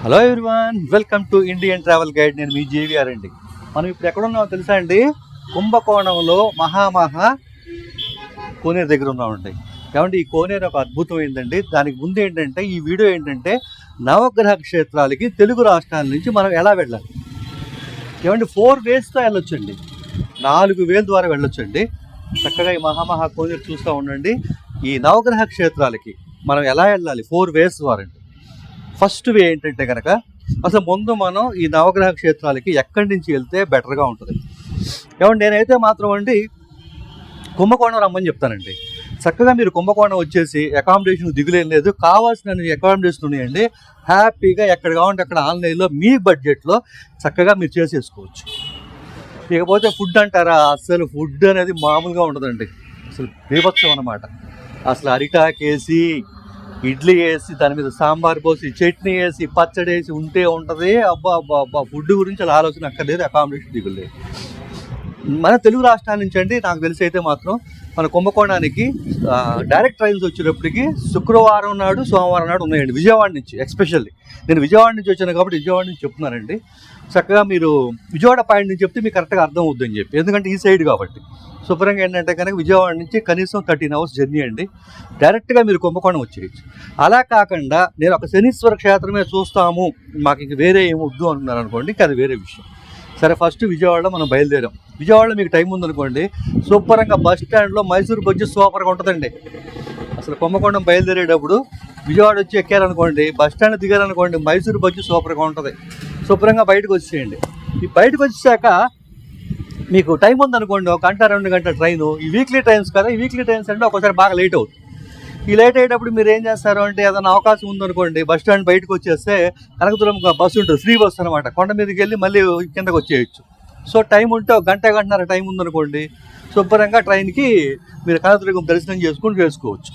Hello everyone, welcome to Indian travel guide. నేను మీ JVR అండి. మనం ఇప్పుడు ఎక్కడున్నామో తెలుసా అండి? కుంభకోణంలో మహామహా కోనేరు దగ్గర ఉన్నామండి. కాబట్టి ఈ కోనేరు ఒక అద్భుతమైందండి. దానికి ముందు ఏంటంటే, ఈ వీడియో ఏంటంటే నవగ్రహ క్షేత్రాలకి తెలుగు రాష్ట్రాల నుంచి మనం ఎలా వెళ్ళాలి. ఏమంటే 4 వేస్తో వెళ్ళొచ్చండి, 4 వేల ద్వారా వెళ్ళొచ్చండి. చక్కగా ఈ మహామహా కోనేరు చూస్తూ ఉండండి. ఈ నవగ్రహ క్షేత్రాలకి మనం ఎలా వెళ్ళాలి? 4 వేస్ ద్వారా అండి. ఫస్ట్ వే ఏంటంటే కనుక, అసలు ముందు మనం ఈ నవగ్రహ క్షేత్రాలకి ఎక్కడి నుంచి వెళ్తే బెటర్గా ఉంటుంది. ఏమంటే నేనైతే మాత్రం అండి కుంభకోణం రమ్మని చెప్తానండి. చక్కగా మీరు కుంభకోణం వచ్చేసి అకామిడేషన్ దిగులేం లేదు, కావాల్సిన అకామిడేషన్ ఉన్నాయండి. హ్యాపీగా ఎక్కడ కావాలంటే అక్కడ ఆన్లైన్లో మీ బడ్జెట్లో చక్కగా మీరు చేసేసుకోవచ్చు. ఇకపోతే ఫుడ్ అంటారా, అసలు ఫుడ్ అనేది మామూలుగా ఉండదండి. అసలు బీభత్సం అన్నమాట. అసలు అరిటాకేసి, ఇడ్లీ వేసి, దాని మీద సాంబార్ పోసి, చట్నీ వేసి, పచ్చడి వేసి ఉంటే ఉంటుంది. అబ్బా అబ్బా అబ్బా, ఫుడ్ గురించి అలా ఆలోచన అక్కర్లేదు, అకామిడేషన్ దిగులేదు. మన తెలుగు రాష్ట్రాల నుంచి అండి నాకు తెలిసి అయితే మాత్రం మన కుంభకోణానికి డైరెక్ట్ ట్రైన్స్ వచ్చేటప్పటికి శుక్రవారం నాడు, సోమవారం నాడు ఉన్నాయండి విజయవాడ నుంచి. ఎస్పెషల్లీ నేను విజయవాడ నుంచి వచ్చాను కాబట్టి విజయవాడ నుంచి చెప్తున్నానండి. చక్కగా మీరు విజయవాడ పాయింట్ నుంచి చెప్తే మీకు కరెక్ట్గా అర్థం అవుతుందని చెప్పి, ఎందుకంటే ఈ సైడ్ కాబట్టి. శుభ్రంగా ఏంటంటే కనుక విజయవాడ నుంచి కనీసం 13 అవర్స్ జర్నీ అండి. డైరెక్ట్గా మీరు కుంభకోణం వచ్చేయచ్చు. అలా కాకుండా నేను ఒక శనీశ్వర క్షేత్రమే చూస్తాము, మాకు ఇంక వేరే ఏమి వద్దు అంటున్నారు అనుకోండి, ఇంకా అది వేరే విషయం. సరే, ఫస్ట్ విజయవాడలో మనం బయలుదేరాం. విజయవాడలో మీకు టైం ఉందనుకోండి, శుభ్రంగా బస్ స్టాండ్లో మైసూర్ బజ్జీ సూపర్గా ఉంటుందండి. అసలు కుంభకోణం బయలుదేరేటప్పుడు విజయవాడ వచ్చి ఎక్కారనుకోండి, బస్ స్టాండ్ దిగారనుకోండి, మైసూర్ బజ్జీ సూపర్గా ఉంటుంది. శుభ్రంగా బయటకు వచ్చేయండి. ఈ బయటకు వచ్చాక మీకు టైం ఉందనుకోండి, 1 గంట 2 గంటల ట్రైను. ఈ వీక్లీ ట్రైన్స్ కదా, ఈ వీక్లీ ట్రైన్స్ అంటే ఒకసారి బాగా లేట్ అవుతుంది. ఈ లేట్ అయ్యేటప్పుడు మీరు ఏం చేస్తారు అంటే, ఏదైనా అవకాశం ఉందనుకోండి, బస్ స్టాండ్ బయటకు వచ్చేస్తే కనకదుర్గం బస్సు ఉంటుంది, ఫ్రీ బస్సు అనమాట. కొండ మీదకి వెళ్ళి మళ్ళీ కిందకు వచ్చేయచ్చు. సో టైం ఉంటే 1 గంట, 1.5 టైం ఉందనుకోండి, శుభ్రంగా ట్రైన్కి మీరు కనకదుర్గం దర్శనం చేసుకోవచ్చు.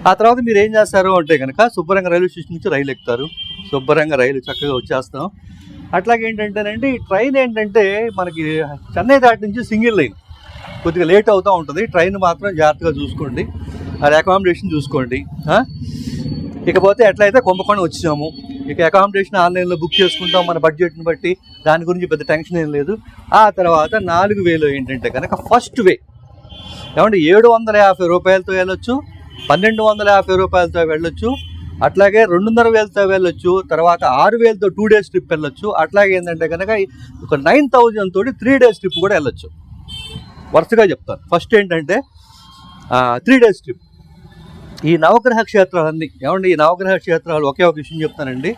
ఆ తర్వాత మీరు ఏం చేస్తారు అంటే కనుక, శుభ్రంగా రైల్వే స్టేషన్ నుంచి రైలు ఎక్కుతారు. శుభ్రంగా రైలు చక్కగా వచ్చేస్తాం. అట్లాగే ఏంటంటేనండి, ట్రైన్ ఏంటంటే మనకి చెన్నై దాటి నుంచి సింగిల్ లైన్, కొద్దిగా లేట్ అవుతూ ఉంటుంది. ట్రైన్ మాత్రం జాగ్రత్తగా చూసుకోండి, అది అకామిడేషన్ చూసుకోండి. ఇకపోతే ఎట్లయితే కుంభకోణం వచ్చాము, ఇక అకామిడేషన్ ఆన్లైన్లో బుక్ చేసుకుంటాం మన బడ్జెట్ని బట్టి, దాని గురించి పెద్ద టెన్షన్ ఏం లేదు. ఆ తర్వాత 4,000 ఏంటంటే కనుక ఫస్ట్ వే. ఏమంటే 750 రూపాయలతో వెళ్ళొచ్చు, 1,250 రూపాయలతో వెళ్ళొచ్చు, అట్లాగే 2,500తో వెళ్ళొచ్చు, తర్వాత 6,000తో 2 డేస్ ట్రిప్ వెళ్ళొచ్చు. అట్లాగే ఏంటంటే కనుక ఒక 9,000 తోటి 3 డేస్ ట్రిప్ కూడా వెళ్ళొచ్చు. వరుసగా చెప్తాను. ఫస్ట్ ఏంటంటే 3 డేస్ ట్రిప్. ఈ నవగ్రహ క్షేత్రాలన్నీ, ఏమండి ఈ నవగ్రహ క్షేత్రాలు ఒకే ఒక విషయం చెప్తానండి.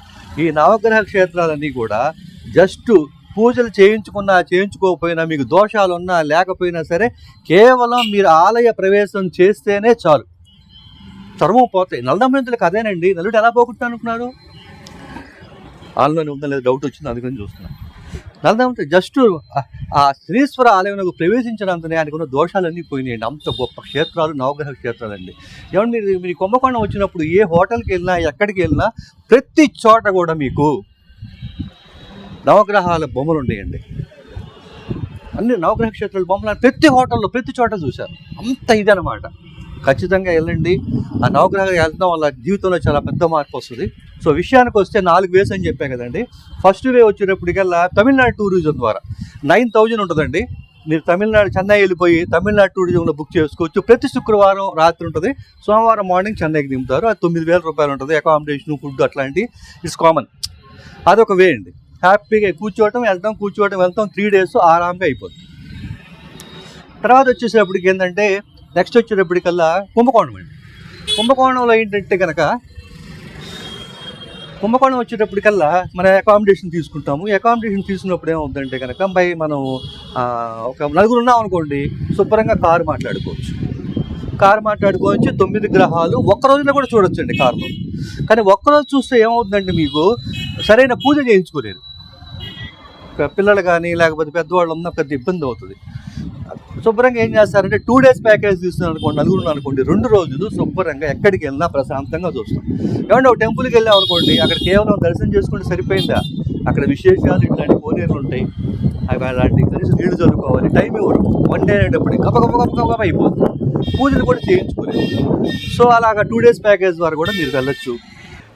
ఈ నవగ్రహ క్షేత్రాలన్నీ కూడా జస్ట్ పూజలు చేయించుకోకపోయినా, మీకు దోషాలు ఉన్నా లేకపోయినా సరే, కేవలం మీరు ఆలయ ప్రవేశం చేస్తేనే చాలు, చర్మం పోతాయి. నల్లదమయంతులకు అదేనండి. నలుడు ఎలా పోగొట్టాను అనుకున్నారు? ఆన్లోనే ఉందా లేదా డౌట్ వచ్చింది, అందుకని చూస్తున్నాను. నల్లదమయంతులు జస్ట్ ఆ శనీశ్వర ఆలయంలో ప్రవేశించినంతనే ఆయనకున్న దోషాలన్నీ పోయినాయండి. అంత గొప్ప క్షేత్రాలు నవగ్రహ క్షేత్రాలండి. ఏమంటే మీరు కుంభకోణం వచ్చినప్పుడు ఏ హోటల్కి వెళ్ళినా, ఎక్కడికి వెళ్ళినా, ప్రతి చోట కూడా మీకు నవగ్రహాల బొమ్మలు ఉండేయండి. అన్ని నవగ్రహ క్షేత్రాల బొమ్మలు ప్రతి హోటల్లో, ప్రతి చోట చూశారు. అంత ఇదనమాట. ఖచ్చితంగా వెళ్ళండి. ఆ నవగ్రహాలు వెళ్తాం వల్ల జీవితంలో చాలా పెద్ద మార్పు వస్తుంది. సో విషయానికి వస్తే 4 వేస్ అని చెప్పాను కదండి. ఫస్ట్ వే వచ్చేటప్పటికల్లా తమిళనాడు టూరిజం ద్వారా 9,000 ఉంటుందండి. మీరు తమిళనాడు చెన్నై వెళ్ళిపోయి తమిళనాడు టూరిజంలో బుక్ చేసుకోవచ్చు. ప్రతి శుక్రవారం రాత్రి ఉంటుంది, సోమవారం మార్నింగ్ చెన్నైకి దింపుతారు. అది 9,000 రూపాయలు ఉంటుంది. అకామిడేషన్, ఫుడ్ అట్లాంటి ఇట్స్ కామన్. అదొక వే అండి. హ్యాపీగా కూర్చోవటం వెళ్తాం, 3 డేస్ ఆరాంగా అయిపోతుంది. తర్వాత వచ్చేసేటప్పటికి ఏంటంటే, నెక్స్ట్ వచ్చేటప్పటికల్లా కుంభకోణం అండి. కుంభకోణంలో ఏంటంటే కనుక, కుంభకోణం వచ్చేటప్పటికల్లా మన అకామిడేషన్ తీసుకుంటాము. అకామిడేషన్ తీసుకున్నప్పుడు ఏమవుతుందంటే కనుక, మనం ఒక 4 ఉన్నాం అనుకోండి, శుభ్రంగా కారు మాట్లాడుకోవచ్చు. 9 గ్రహాలు ఒక్క రోజులో కూడా చూడొచ్చండి కారులో. కానీ ఒక్కరోజు చూస్తే ఏమవుతుందంటే, మీకు సరైన పూజ చేయించుకోలేరు. పిల్లలు కానీ లేకపోతే పెద్దవాళ్ళు ఉన్న పెద్ద ఇబ్బంది అవుతుంది. శుభ్రంగా ఏం చేస్తారంటే 2 డేస్ ప్యాకేజ్ తీసుకున్నాను అనుకోండి, 4 అనుకోండి, 2 రోజులు శుభ్రంగా ఎక్కడికి వెళ్ళినా ప్రశాంతంగా చూస్తాం. ఏమంటే ఒక టెంపుల్కి వెళ్ళాం అనుకోండి, అక్కడ కేవలం దర్శనం చేసుకుంటే సరిపోయిందా? అక్కడ విశేషాలు ఇట్లాంటి కోనేరులు ఉంటాయి, అవి అలాంటి కనీసం నీళ్లు చదువుకోవాలి. టైం ఇవ్వరు. 1 డే అనేటప్పటికి గబ అయిపోతుంది. పూజలు కూడా చేయించుకోలేదు. సో అలాగా 2 డేస్ ప్యాకేజ్ ద్వారా కూడా మీరు వెళ్ళొచ్చు.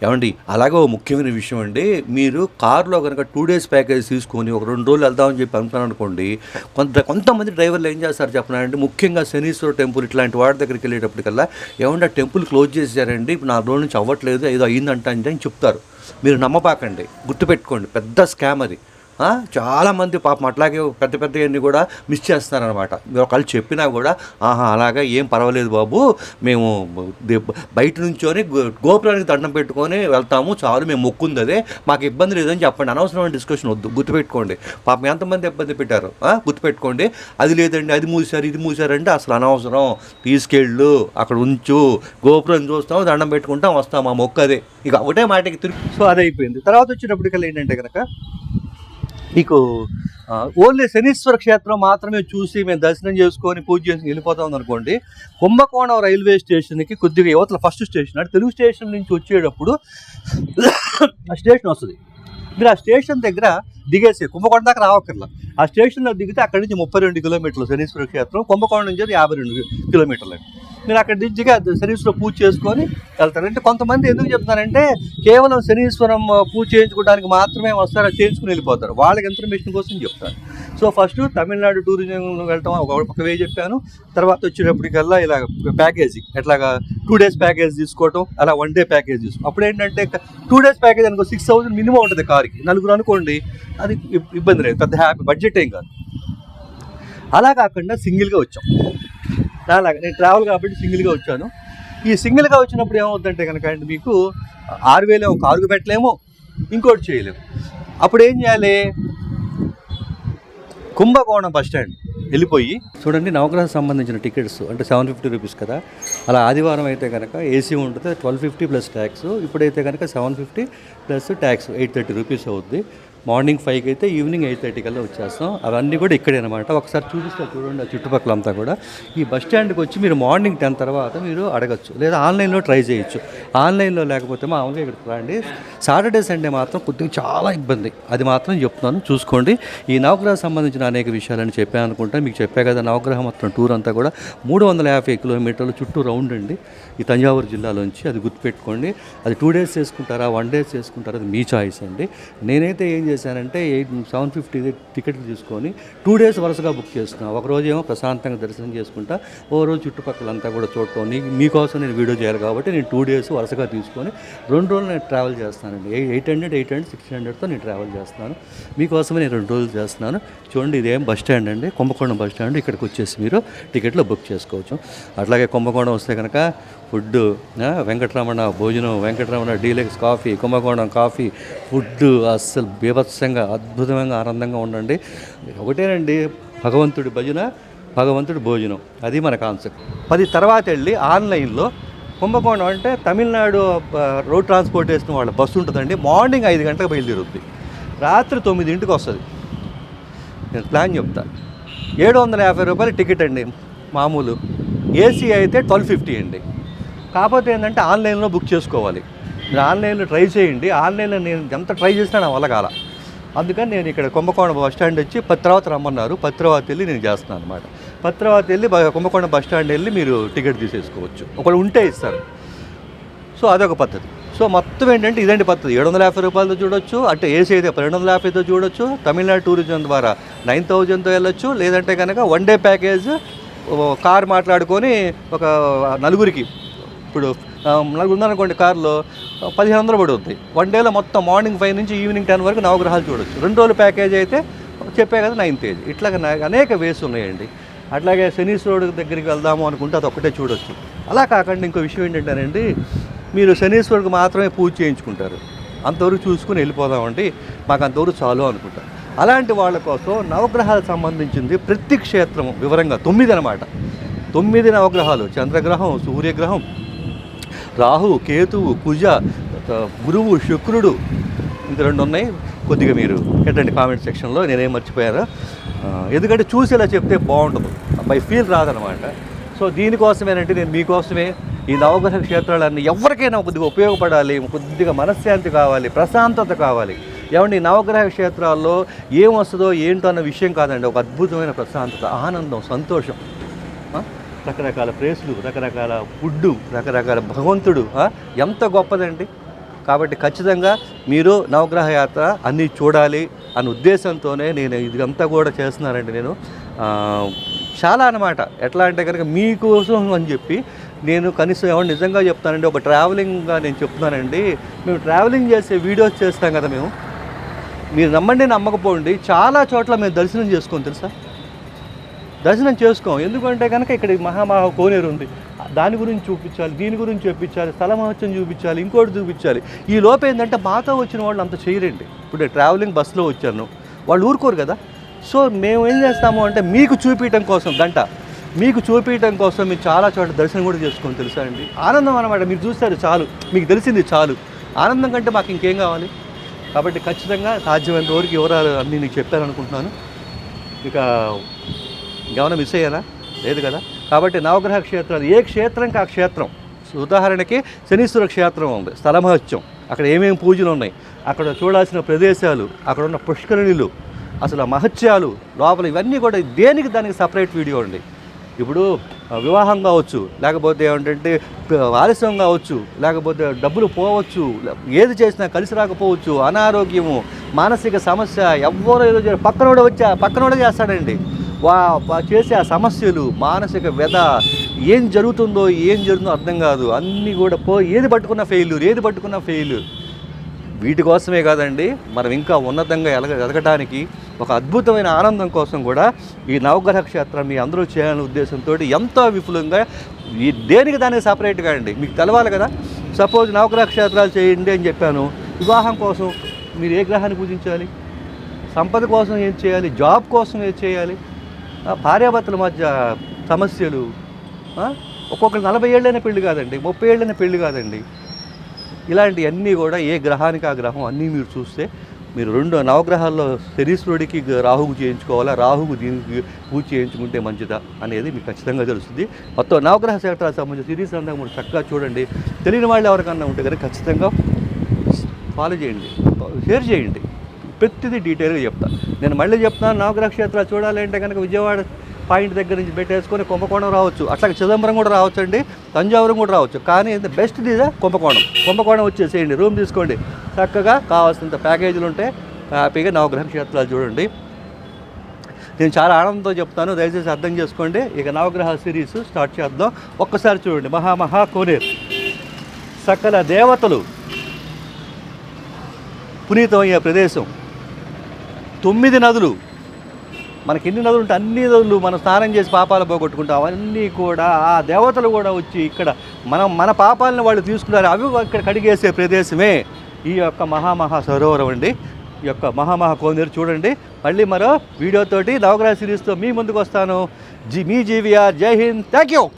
ఏమండి అలాగే ఓ ముఖ్యమైన విషయం అండి, మీరు కారులో కనుక 2 days ప్యాకేజ్ తీసుకొని ఒక 2 రోజులు వెళ్దామని చెప్పి అనుకున్నాను అనుకోండి, కొంతమంది డ్రైవర్లు ఏం చేస్తారు చెప్పనండి, ముఖ్యంగా శనీశ్వర టెంపుల్ ఇట్లాంటి వాటి దగ్గరికి వెళ్ళేటప్పటికల్లా ఏమంటే ఆ టెంపుల్ క్లోజ్ చేశారండి, ఇప్పుడు 4 రోజుల నుంచి అవ్వట్లేదు, ఏదో అయ్యిందంట అని చెప్తారు. మీరు నమ్మపాకండి, గుర్తుపెట్టుకోండి, పెద్ద స్కామ్ అది. చాలామంది పాపం అట్లాగే పెద్ద పెద్దవన్నీ కూడా మిస్ చేస్తారనమాట. మీరు ఒకళ్ళు చెప్పినా కూడా అలాగా ఏం పర్వాలేదు బాబు, మేము బయట నుంచొని గోపురానికి దండం పెట్టుకొని వెళ్తాము చాలు, మేము మొక్కుంది అదే, మాకు ఇబ్బంది లేదని చెప్పండి. అనవసరమైన డిస్కషన్ వద్దు, గుర్తుపెట్టుకోండి. పాపం ఎంతమంది ఇబ్బంది పెట్టారు గుర్తుపెట్టుకోండి. అది లేదండి, అది మూసారు, ఇది మూసారంటే అసలు అనవసరం. తీసుకెళ్ళు, అక్కడ ఉంచు, గోపురం చూస్తాము, దండం పెట్టుకుంటాం, వస్తాం, ఆ మొక్క అదే. ఇక ఒకటే మాటకి తిరిగి. సో అది అయిపోయింది. తర్వాత వచ్చేటప్పటికల్లా ఏంటంటే కనుక మీకు ఓన్లీ శనీశ్వర క్షేత్రం మాత్రమే చూసి మేము దర్శనం చేసుకొని పూజ చేసి వెళ్ళిపోతాం అనుకోండి, కుంభకోణం రైల్వే స్టేషన్కి కొద్దిగా యువతల ఫస్ట్ స్టేషన్ అంటే తెలుగు స్టేషన్ నుంచి వచ్చేటప్పుడు ఆ స్టేషన్ వస్తుంది. మీరు ఆ స్టేషన్ దగ్గర దిగేసి కుంభకోణం దాకా రావక్కర్లా, ఆ స్టేషన్లో దిగితే అక్కడి నుంచి 32 కిలోమీటర్లు శనీశ్వర క్షేత్రం, కుంభకోణం నుంచి 52 కిలోమీటర్లు. మీరు అక్కడ దిగ్గా శనీశ్వరం పూజ చేసుకొని వెళ్తారు. అంటే కొంతమంది ఎందుకు చెప్తారంటే కేవలం శనీశ్వరం పూజ చేయించుకోవడానికి మాత్రమే వస్తారు, అది చేయించుకుని వెళ్ళిపోతారు. వాళ్ళకి ఇన్ఫర్మేషన్ కోసం చెప్తారు. సో ఫస్ట్ తమిళనాడు టూరిజం వెళ్ళటం ఒక వే చెప్పాను. తర్వాత వచ్చేటప్పటికల్లా ఇలా ప్యాకేజీ ఎట్లాగా 2 days ప్యాకేజ్ తీసుకోవటం, అలా 1 day ప్యాకేజ్ తీసుకోవడం. అప్పుడు ఏంటంటే 2 days ప్యాకేజ్ అనుకో 6,000 మినిమం ఉంటుంది కార్కి, నలుగురు అనుకోండి, అది ఇబ్బంది లేదు, పెద్ద హ్యాపీ బడ్జెట్ ఏం కాదు. అలా కాకుండా సింగిల్గా వచ్చాం. అలాగే నేను ట్రావెల్ కాబట్టి సింగిల్గా వచ్చాను. ఈ సింగిల్గా వచ్చినప్పుడు ఏమవుతుందంటే కనుక అండి, మీకు 6,000 ఏమో కారుకు పెట్టలేము, ఇంకోటి చేయలేము. అప్పుడు ఏం చేయాలి, కుంభకోణం బస్ స్టాండ్ వెళ్ళిపోయి చూడండి, నవగ్రహం సంబంధించిన టికెట్స్ అంటే 750 రూపీస్ కదా, అలా ఆదివారం అయితే కనుక ఏసీ ఉంటుంది 1250 ప్లస్ ట్యాక్స్, ఇప్పుడైతే కనుక 750 ప్లస్ ట్యాక్స్ 830 రూపీస్ అవుద్ది. మార్నింగ్ 5కి అయితే ఈవినింగ్ 8:30 కల్లా వచ్చేస్తాం. అవన్నీ కూడా ఇక్కడే అనమాట. ఒకసారి చూపిస్తే చూడండి, ఆ చుట్టుపక్కల అంతా కూడా. ఈ బస్ స్టాండ్కి వచ్చి మీరు మార్నింగ్ 10 తర్వాత మీరు అడగచ్చు, లేదా ఆన్లైన్లో ట్రై చేయొచ్చు. ఆన్లైన్లో లేకపోతే మామూలుగా ఇక్కడికి రండి. సాటర్డే సండే మాత్రం కొద్దిగా చాలా ఇబ్బంది, అది మాత్రం చెప్తున్నాను, చూసుకోండి. ఈ నవగ్రహం సంబంధించిన అనేక విషయాలని చెప్పాను అనుకుంటా, మీకు చెప్పా కదా. నవగ్రహం మొత్తం టూర్ అంతా కూడా 350 కిలోమీటర్లు చుట్టూ రౌండ్ అండి ఈ తంజావూరు జిల్లాలోంచి, అది గుర్తుపెట్టుకోండి. అది 2 days చేసుకుంటారా, 1 day చేసుకుంటారా, అది మీ చాయిస్ అండి. నేనైతే ఏం చేశానంటే 750 టికెట్లు తీసుకొని 2 days వరుసగా బుక్ చేసుకున్నాను. ఒకరోజు ఏమో ప్రశాంతంగా దర్శనం చేసుకుంటా, ఓ రోజు చుట్టుపక్కలంతా కూడా చూడటం. మీకోసం నేను వీడియో చేయాలి కాబట్టి నేను 2 days వరుసగా తీసుకొని 2 రోజులు నేను ట్రావెల్ చేస్తానండి. 800, 600తో నేను ట్రావెల్ చేస్తున్నాను. మీకోసమే నేను 2 రోజులు చేస్తున్నాను. చూడండి, ఇదేం బస్ స్టాండ్ అండి, కుంభకోణం బస్ స్టాండ్. ఇక్కడికి వచ్చేసి మీరు టికెట్లు బుక్ చేసుకోవచ్చు. అట్లాగే కుంభకోణం వస్తే కనుక ఫుడ్, వెంకటరమణ భోజనం, వెంకటరమణ డీలక్స్ కాఫీ, కుంభకోణం కాఫీ, ఫుడ్ అస్సలు బీభత్సంగా అద్భుతంగా ఆనందంగా ఉండండి. ఒకటేనండి, భగవంతుడి భజన, భగవంతుడి భోజనం, అది మన కాన్సెప్ట్. 10 తర్వాత వెళ్ళి ఆన్లైన్లో కుంభకోణం అంటే తమిళనాడు రోడ్ ట్రాన్స్పోర్టేషన్ వాళ్ళ బస్సు ఉంటుందండి. మార్నింగ్ 5 గంటలకు బయలుదేరుద్ది, రాత్రి 9ంటికి వస్తుంది. నేను ప్లాన్ చెప్తా. 750 రూపాయలు టికెట్ అండి మామూలు, ఏసీ అయితే 1250 అండి. కాకపోతే ఏంటంటే ఆన్లైన్లో బుక్ చేసుకోవాలి. మీరు ఆన్లైన్లో ట్రై చేయండి. ఆన్లైన్లో నేను ఎంత ట్రై చేసినా నా వల్ల కాల. అందుకని నేను ఇక్కడ కుంభకోణం బస్ స్టాండ్ వచ్చి 10 తర్వాత రమ్మన్నారు, 10 తర్వాత వెళ్ళి నేను చేస్తున్నాను అనమాట. 10 తర్వాత వెళ్ళి కుంభకోణం బస్ స్టాండ్ వెళ్ళి మీరు టికెట్ తీసేసుకోవచ్చు, ఒకళ్ళు ఉంటే ఇస్తారు. సో అదొక పద్ధతి. సో మొత్తం ఏంటంటే ఇదండి పద్ధతి. 750 రూపాయలతో చూడొచ్చు, అంటే ఏసీ అయితే 250తో చూడొచ్చు. తమిళనాడు టూరిజం ద్వారా 9000తో వెళ్ళొచ్చు. లేదంటే కనుక 1 day ప్యాకేజ్ కార్ మాట్లాడుకొని ఒక నలుగురికి, ఇప్పుడు నలుగురు ఉన్నారనుకోండి కార్లో 1500 పడుతుంది. 1 dayలో మొత్తం మార్నింగ్ 5 నుంచి ఈవినింగ్ 10 వరకు నవగ్రహాలు చూడొచ్చు. 2 రోజుల ప్యాకేజ్ అయితే చెప్పే కదా 9th ఏజ్. ఇట్లాగ అనేక వేస్ ఉన్నాయండి. అట్లాగే శనీశ్వరుడు దగ్గరికి వెళ్దాము అనుకుంటే అది ఒక్కటే చూడొచ్చు. అలా కాకుండా ఇంకో విషయం ఏంటంటేనండి, మీరు శనీశ్వరుడికి మాత్రమే పూజ చేయించుకుంటారు, అంతవరకు చూసుకుని వెళ్ళిపోదామండి, మాకు అంతవరకు చాలు అనుకుంటారు. అలాంటి వాళ్ళ కోసం నవగ్రహాలకు సంబంధించింది ప్రతి క్షేత్రము వివరంగా 9 అనమాట. 9 నవగ్రహాలు, చంద్రగ్రహం, సూర్యగ్రహం, రాహు, కేతువు, కుజ, గురువు, శుక్రుడు, ఇంకా 2 ఉన్నాయి. కొద్దిగా మీరు పెట్టండి కామెంట్ సెక్షన్లో, నేనేం మర్చిపోయారా. ఎందుకంటే చూసేలా చెప్తే బాగుండదు, బై ఫీల్ రాదనమాట. సో దీనికోసమేనంటే నేను మీకోసమే ఈ నవగ్రహ క్షేత్రాలన్నీ ఎవరికైనా కొద్దిగా ఉపయోగపడాలి, కొద్దిగా మనశ్శాంతి కావాలి, ప్రశాంతత కావాలి. ఏమండి, నవగ్రహ క్షేత్రాల్లో ఏం వస్తుందో ఏంటో అన్న విషయం కాదండి, ఒక అద్భుతమైన ప్రశాంతత, ఆనందం, సంతోషం, రకరకాల ప్లేసులు, రకరకాల ఫుడ్డు, రకరకాల భగవంతుడు, ఎంత గొప్పదండి. కాబట్టి ఖచ్చితంగా మీరు నవగ్రహ యాత్ర అన్నీ చూడాలి అనే ఉద్దేశంతోనే నేను ఇదంతా కూడా చేస్తున్నానండి. నేను చాలా అన్నమాట. ఎట్లా అంటే కనుక మీకోసం అని చెప్పి నేను కనీసం ఏమన్నా నిజంగా చెప్తానండి, ఒక ట్రావెలింగ్గా నేను చెప్తున్నానండి. మేము ట్రావెలింగ్ చేసే వీడియోస్ చేస్తాం కదా మేము, మీరు నమ్మండి నమ్మకపోండి, చాలా చోట్ల మేము దర్శనం చేసుకోం తెలుసా. దర్శనం చేసుకోం ఎందుకంటే కనుక ఇక్కడ మహామహా కోనేరు ఉంది, దాని గురించి చూపించాలి, దీని గురించి చూపించాలి, స్థల మహత్యం చూపించాలి, ఇంకోటి చూపించాలి. ఈ లోపు ఏంటంటే మాతో వచ్చిన వాళ్ళు అంత చేయరండి. ఇప్పుడు ట్రావెలింగ్ బస్సులో వచ్చాను, వాళ్ళు ఊరుకోరు కదా. సో మేము ఏం చేస్తాము అంటే మీకు చూపించడం కోసం మీకు చూపించడం కోసం మీరు చాలా చోట్ల దర్శనం కూడా చేసుకోండి తెలుసా అండి. ఆనందం అన్నమాట. మీరు చూస్తారు చాలు, మీకు తెలిసింది చాలు. ఆనందం కంటే మాకు ఇంకేం కావాలి. కాబట్టి ఖచ్చితంగా సాధ్యమైనంత వరకు వివరాలు అన్నీ నీకు చెప్పాను అనుకుంటున్నాను. ఇక ఏమైనా మిస్ అయ్యానా? లేదు కదా. కాబట్టి నవగ్రహ క్షేత్రాలు ఏ క్షేత్రంకి ఆ క్షేత్రం. ఉదాహరణకి శనీశ్వర క్షేత్రం ఉంది, స్థల మహత్యం, అక్కడ ఏమేమి పూజలు ఉన్నాయి, అక్కడ చూడాల్సిన ప్రదేశాలు, అక్కడ ఉన్న పుష్కరిణులు, అసలు మహత్యాలు లోపల ఇవన్నీ కూడా దేనికి దానికి సపరేట్ వీడియో అండి. ఇప్పుడు వివాహం కావచ్చు, లేకపోతే ఏమిటంటే ఆలస్యం కావచ్చు, లేకపోతే డబ్బులు పోవచ్చు, ఏది చేసినా కలిసి రాకపోవచ్చు, అనారోగ్యము, మానసిక సమస్య, ఎవ్వరో ఏదో పక్కనోడే చేస్తాడండి. చేసే ఆ సమస్యలు, మానసిక వ్యధ, ఏం జరుగుతుందో అర్థం కాదు. అన్నీ కూడా ఏది పట్టుకున్న ఫెయిల్యూర్. వీటి కోసమే కాదండి, మనం ఇంకా ఉన్నతంగా ఎదగటానికి ఒక అద్భుతమైన ఆనందం కోసం కూడా ఈ నవగ్రహ క్షేత్రం మీ అందరూ చేయాలనే ఉద్దేశంతో ఎంతో విపులంగా దేనికి దానికి సపరేట్గా అండి మీకు తెలవాలి కదా. సపోజ్ నవగ్రహ క్షేత్రాలు చేయండి అని చెప్పాను, వివాహం కోసం మీరు ఏ గ్రహాన్ని పూజించాలి, సంపద కోసం ఏం చేయాలి, జాబ్ కోసం ఏం చేయాలి, భార్యాభర్తల మధ్య సమస్యలు, ఒక్కొక్కరు 40 ఏళ్ళైన పెళ్లి కాదండి, 30 ఏళ్ళైన పెళ్లి కాదండి. ఇలాంటివన్నీ కూడా ఏ గ్రహానికి ఆ గ్రహం అన్నీ మీరు చూస్తే, మీరు 2 నవగ్రహాల్లో శనీశ్వరుడికి రాహుకు చేయించుకోవాలా, రాహుకు దీనికి పూజ చేయించుకుంటే మంచిదా అనేది మీకు ఖచ్చితంగా తెలుస్తుంది. మొత్తం నవగ్రహ క్షేత్రాలకు సంబంధించి సిరీస్ అంతా మీరు చక్కగా చూడండి. తెలియని వాళ్ళు ఎవరికన్నా ఉంటే కనుక ఖచ్చితంగా ఫాలో చేయండి, షేర్ చేయండి. ప్రతిదీ డీటెయిల్గా చెప్తాను. నేను మళ్ళీ చెప్తున్నాను, నవగ్రహ క్షేత్రాలు చూడాలంటే కనుక విజయవాడ పాయింట్ దగ్గర నుంచి పెట్టేసుకొని కుంభకోణం రావచ్చు, అట్లాగే చిదంబరం కూడా రావచ్చు అండి, తంజావూరు కూడా రావచ్చు. కానీ బెస్ట్ దిదా కుంభకోణం వచ్చేసేయండి, రూమ్ తీసుకోండి, చక్కగా కావాల్సినంత ప్యాకేజీలు ఉంటాయి, హ్యాపీగా నవగ్రహ క్షేత్రాలు చూడండి. నేను చాలా ఆనందంతో చెప్తాను, దయచేసి అర్థం చేసుకోండి. ఇక నవగ్రహ సిరీస్ స్టార్ట్ చేద్దాం. ఒక్కసారి చూడండి, మహా కోనేరు, సకల దేవతలు పునీతమయ్యే ప్రదేశం, 9 నదులు, మనకి ఎన్ని నదులు ఉంటే అన్ని నదులు మనం స్నానం చేసి పాపాలు పోగొట్టుకుంటాం. అవన్నీ కూడా ఆ దేవతలు కూడా వచ్చి ఇక్కడ మన పాపాలను వాళ్ళు తీసుకున్నారు, అవి ఇక్కడ కడిగేసే ప్రదేశమే ఈ యొక్క మహా సరోవరం అండి. ఈ యొక్క మహా కోనేరు చూడండి. మళ్ళీ మరో వీడియోతోటి నవగ్రహ సిరీస్తో మీ ముందుకు వస్తాను. మీ జీవిఆర్. జై హింద్. Thank you.